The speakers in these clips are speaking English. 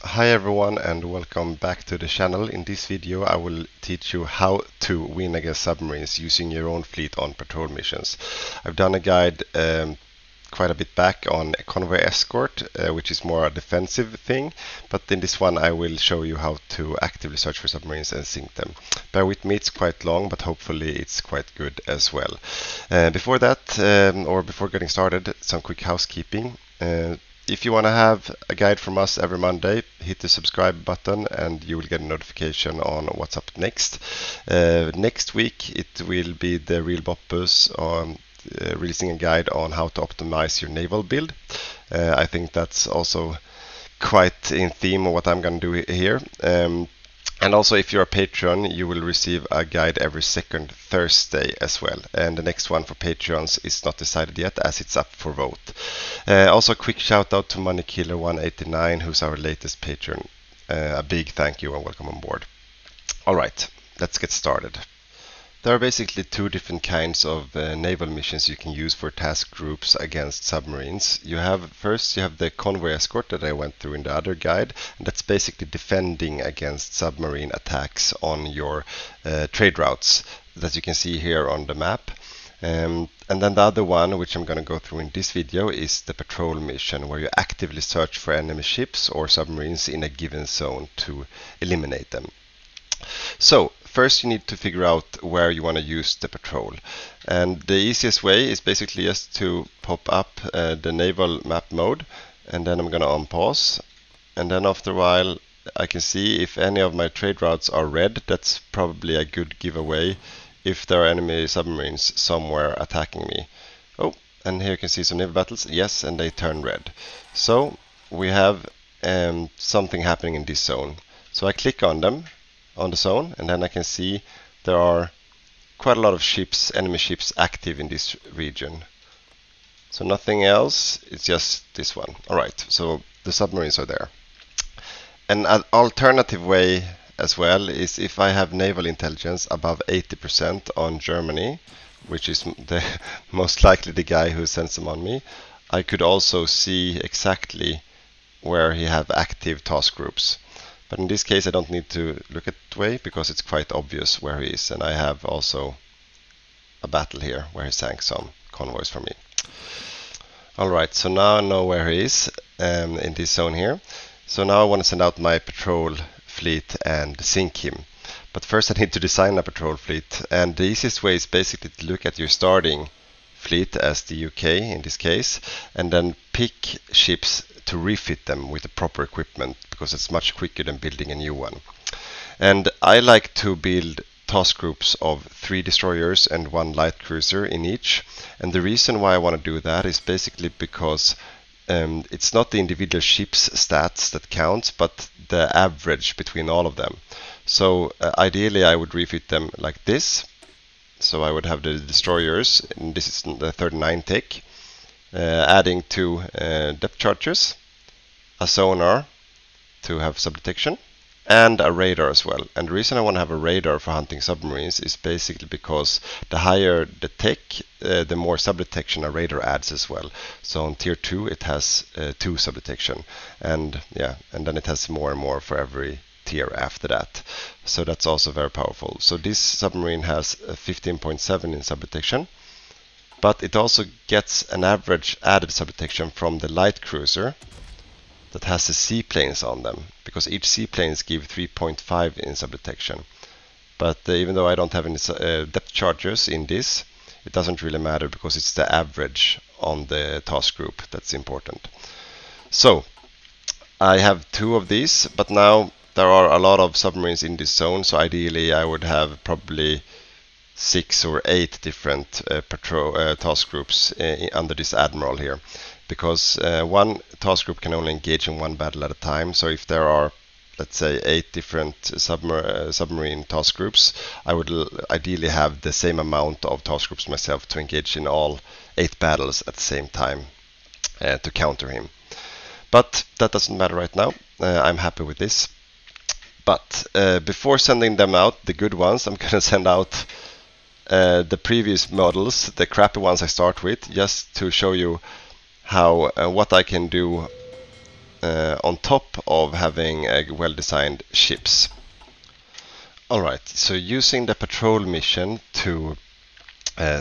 Hi everyone and welcome back to the channel. In this video I will teach you how to win against submarines using your own fleet on patrol missions. I've done a guide quite a bit back on Convoy Escort, which is more a defensive thing, but in this one I will show you how to actively search for submarines and sink them. Bear with me, it's quite long, but hopefully it's quite good as well. Before that, or before getting started, some quick housekeeping. If you want to have a guide from us every Monday, hit the subscribe button and you will get a notification on what's up next. Next week it will be the Real Boppers on releasing a guide on how to optimize your naval build. I think that's also quite in theme of what I'm going to do here. And also, if you're a patron, you will receive a guide every second Thursday as well. And the next one for patrons is not decided yet, as it's up for vote. Also, a quick shout out to Moneykiller189, who's our latest patron. A big thank you and welcome on board. All right, let's get started. There are basically two different kinds of naval missions you can use for task groups against submarines. First you have the Convoy Escort that I went through in the other guide, and that's basically defending against submarine attacks on your trade routes that you can see here on the map. And then the other one, which I'm going to go through in this video, is the patrol mission, where you actively search for enemy ships or submarines in a given zone to eliminate them. So first you need to figure out where you want to use the patrol, and the easiest way is basically just to pop up the naval map mode, and then I'm going to unpause, and then after a while I can see if any of my trade routes are red. That's probably a good giveaway if there are enemy submarines somewhere attacking me. Oh, and here you can see some naval battles, yes, and they turn red. So we have something happening in this zone. So I click on them on the zone, and then I can see there are quite a lot of ships, enemy ships, active in this region. So nothing else, it's just this one. Alright, so the submarines are there. An alternative way as well is if I have naval intelligence above 80% on Germany, which is most likely the guy who sends them on me, I could also see exactly where he have active task groups. But in this case I don't need to look at the way because it's quite obvious where he is, and I have also a battle here where he sank some convoys for me. Alright, so now I know where he is in this zone here. So now I want to send out my patrol fleet and sink him. But first I need to design a patrol fleet, and the easiest way is basically to look at your starting fleet as the UK in this case, and then pick ships to refit them with the proper equipment, because it's much quicker than building a new one. And I like to build task groups of 3 destroyers and 1 light cruiser in each, and the reason why I want to do that is basically because it's not the individual ship's stats that counts, but the average between all of them. So ideally I would refit them like this. So I would have the destroyers, and this is the 39 tick, adding 2 depth charges, a sonar to have subdetection, and a radar as well. And the reason I want to have a radar for hunting submarines is basically because the higher the tech, the more subdetection a radar adds as well. So on tier 2 it has 2 subdetection, and yeah, and then it has more and more for every tier after that. So that's also very powerful. So this submarine has 15.7 in subdetection, but it also gets an average added subdetection from the light cruiser that has the seaplanes on them, because each seaplanes give 3.5 in subdetection. But even though I don't have any depth charges in this, it doesn't really matter because it's the average on the task group that's important. So I have 2 of these, but now there are a lot of submarines in this zone, so ideally I would have probably 6 or 8 different patrol task groups under this admiral here, because one task group can only engage in 1 battle at a time. So if there are, let's say, 8 different submarine task groups, I would ideally have the same amount of task groups myself to engage in all 8 battles at the same time to counter him. But that doesn't matter right now. I'm happy with this. But before sending them out, the good ones, I'm going to send out the previous models, the crappy ones I start with, just to show you how what I can do on top of having well-designed ships. Alright, so using the patrol mission to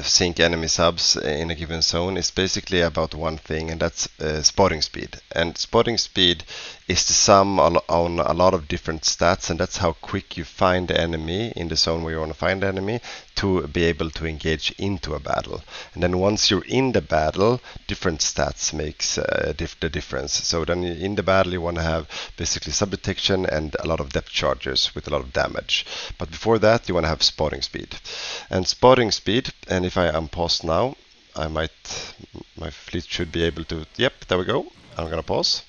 sink enemy subs in a given zone is basically about one thing, and that's spotting speed. And spotting speed is the sum on a lot of different stats, and that's how quick you find the enemy in the zone where you want to find the enemy to be able to engage into a battle. And then once you're in the battle, different stats makes the difference. So then in the battle you want to have basically sub detection and a lot of depth charges with a lot of damage. But before that you want to have spotting speed. And spotting speed, and if I unpause now, my fleet should be able to, yep, there we go. I'm gonna pause.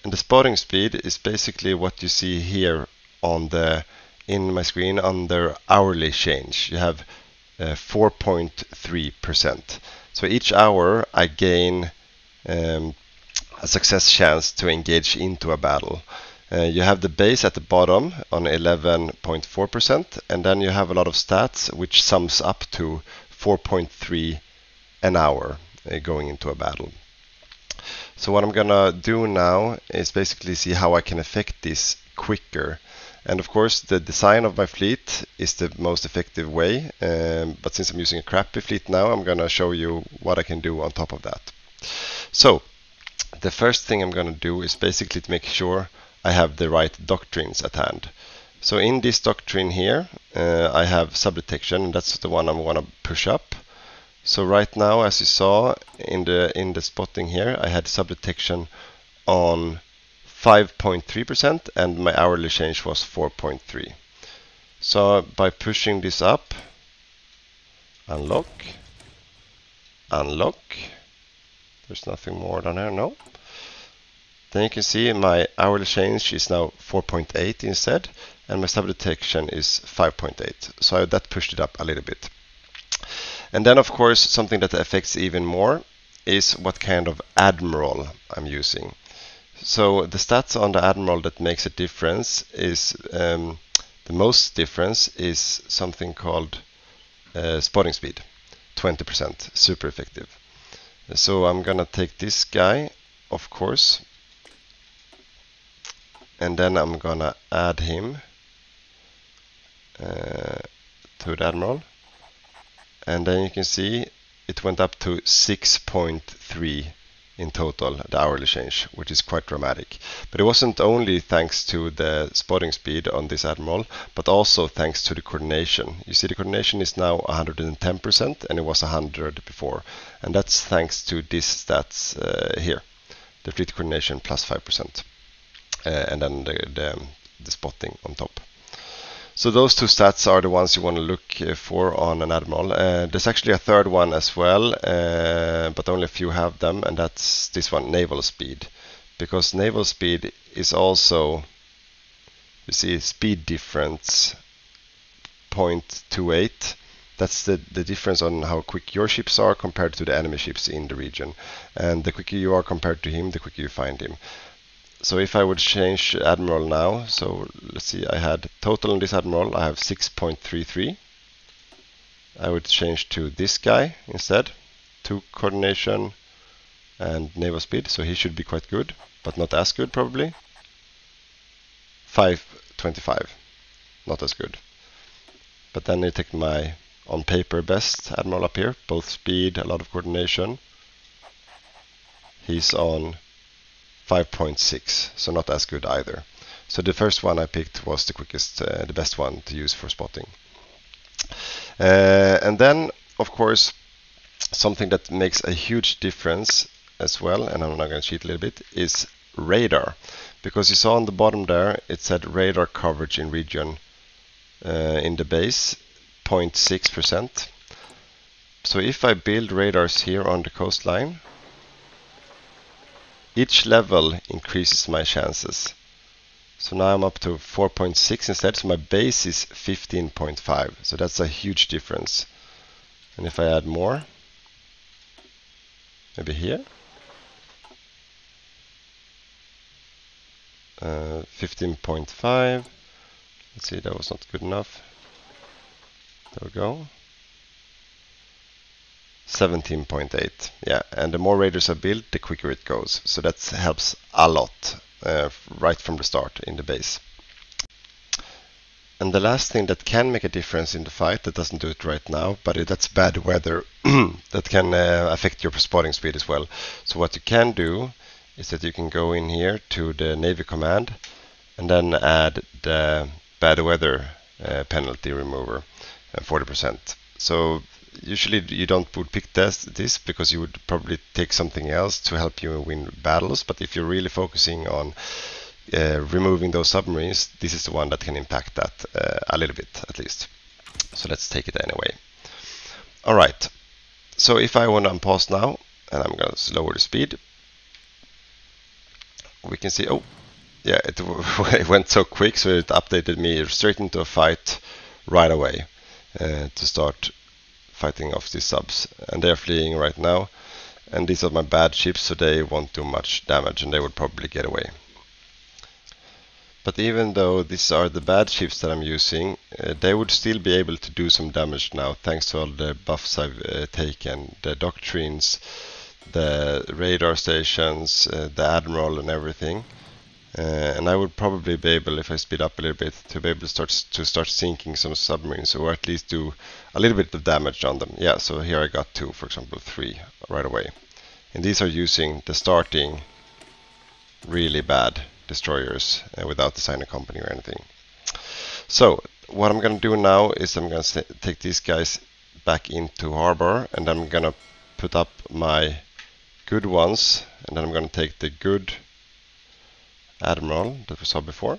And the spotting speed is basically what you see here on in my screen under hourly change. You have 4.3%. So each hour I gain a success chance to engage into a battle. You have the base at the bottom on 11.4%, and then you have a lot of stats which sums up to 4.3 an hour going into a battle. So what I'm gonna do now is basically see how I can affect this quicker. And of course the design of my fleet is the most effective way, but since I'm using a crappy fleet now, I'm gonna show you what I can do on top of that. So the first thing I'm gonna do is basically to make sure I have the right doctrines at hand. So in this doctrine here, I have sub-detection, and that's the one I'm going to push up. So right now, as you saw in the spotting here, I had sub-detection on 5.3%, and my hourly change was 4.3. So by pushing this up, unlock, there's nothing more down here, no. Then you can see my hourly change is now 4.8 instead, and my sub detection is 5.8. So that pushed it up a little bit. And then of course something that affects even more is what kind of admiral I'm using. So the stats on the admiral that makes a difference is the most difference is something called spotting speed, 20%, super effective. So I'm gonna take this guy, of course, and then I'm gonna add him to the admiral, and then you can see it went up to 6.3 in total, the hourly change, which is quite dramatic. But it wasn't only thanks to the spotting speed on this admiral, but also thanks to the coordination. You see the coordination is now 110%, and it was 100 before, and that's thanks to these stats here, the fleet coordination plus 5%. And then the spotting on top. So those two stats are the ones you want to look for on an admiral. There's actually a third one as well, but only a few have them, and that's this one, naval speed. Because naval speed is also, you see, speed difference 0.28. That's the difference on how quick your ships are compared to the enemy ships in the region. And the quicker you are compared to him, the quicker you find him. So if I would change admiral now, so let's see, I had total on this admiral, I have 6.33. I would change to this guy instead, 2 coordination and naval speed, so he should be quite good, but not as good probably. 5.25, not as good. But then I take my on paper best admiral up here, both speed, a lot of coordination. He's on 5.6, so not as good either. So the first one I picked was the quickest, the best one to use for spotting. And then, of course, something that makes a huge difference as well, and I'm now going to cheat a little bit, is radar. Because you saw on the bottom there, it said radar coverage in region in the base, 0.6%. So if I build radars here on the coastline, each level increases my chances. So now I'm up to 4.6 instead, so my base is 15.5. So that's a huge difference. And if I add more, maybe here, 15.5. Let's see, that was not good enough. There we go. 17.8. Yeah, and the more radars are built, the quicker it goes. So that helps a lot right from the start in the base. And the last thing that can make a difference in the fight, that doesn't do it right now, but that's bad weather that can affect your spotting speed as well. So what you can do is that you can go in here to the Navy command and then add the bad weather penalty remover, 40%. So usually you would pick this because you would probably take something else to help you win battles, but if you're really focusing on removing those submarines, this is the one that can impact that a little bit at least. So let's take it anyway. Alright, so if I want to unpause now, and I'm going to lower the speed, we can see, oh, yeah, it went so quick, so it updated me straight into a fight right away to start fighting off these subs. And they're fleeing right now, and these are my bad ships, so they won't do much damage and they would probably get away. But even though these are the bad ships that I'm using, they would still be able to do some damage now, thanks to all the buffs I've taken, the doctrines, the radar stations, the admiral and everything. And I would probably be able, if I speed up a little bit, to be able to start sinking some submarines, or at least do a little bit of damage on them. Yeah, so here I got 2, for example 3 right away. And these are using the starting really bad destroyers without the signer company or anything. So what I'm going to do now is I'm going to take these guys back into harbor, and I'm going to put up my good ones, and then I'm going to take the good admiral that we saw before,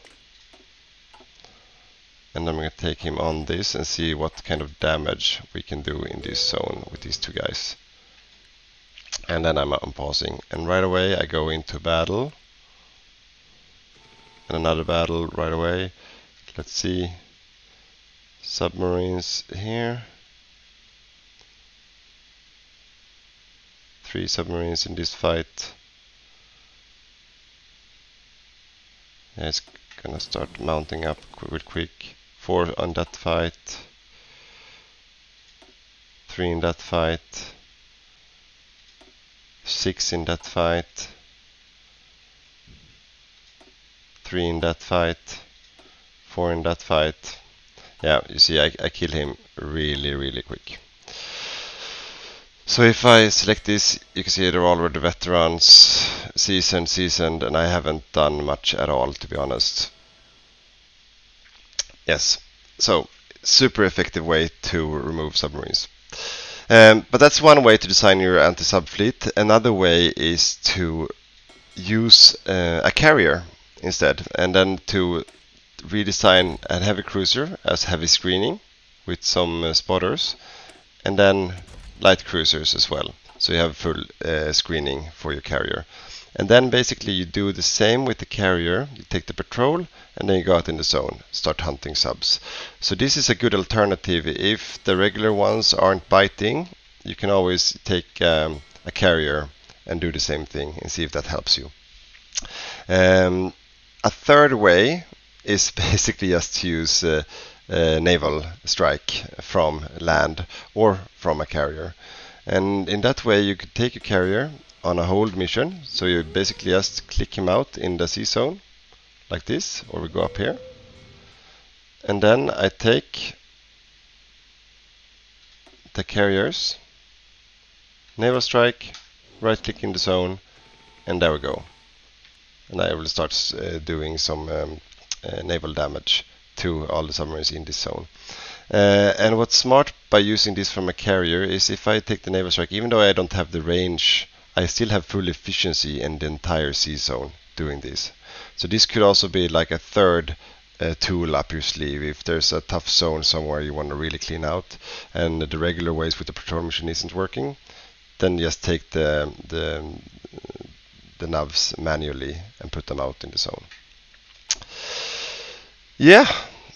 and I'm going to take him on this and see what kind of damage we can do in this zone with these 2 guys. And then I'm unpausing, and right away I go into battle. And another battle right away. Let's see. Submarines here. 3 submarines in this fight. Yeah, it's gonna start mounting up quick. 4 on that fight. 3 in that fight. 6 in that fight. 3 in that fight, 4 in that fight. Yeah, you see I kill him really quick. So if I select this, you can see they're already veterans, seasoned, and I haven't done much at all, to be honest. Yes, so super effective way to remove submarines. But that's one way to design your anti-sub fleet. Another way is to use a carrier instead, and then to redesign a heavy cruiser as heavy screening with some spotters, and then light cruisers as well, so you have full screening for your carrier. And then basically you do the same with the carrier. You take the patrol and then you go out in the zone, start hunting subs. So this is a good alternative. If the regular ones aren't biting, you can always take a carrier and do the same thing and see if that helps you. A third way is basically just to use naval strike from land or from a carrier. And in that way you could take a carrier on a hold mission, so you basically just click him out in the sea zone like this, or we go up here, and then I take the carriers, naval strike, right click in the zone, and there we go. And I will start doing some naval damage to all the submarines in this zone. And what's smart by using this from a carrier is if I take the naval strike, even though I don't have the range, I still have full efficiency in the entire sea zone doing this. So this could also be like a third tool up your sleeve if there's a tough zone somewhere you want to really clean out and the regular ways with the patrol mission isn't working, then just take the Navs manually and put them out in the zone. Yeah,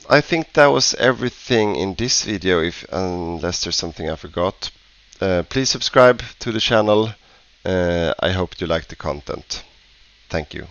I think that was everything in this video, unless there's something I forgot. Please subscribe to the channel. I hope you like the content. Thank you.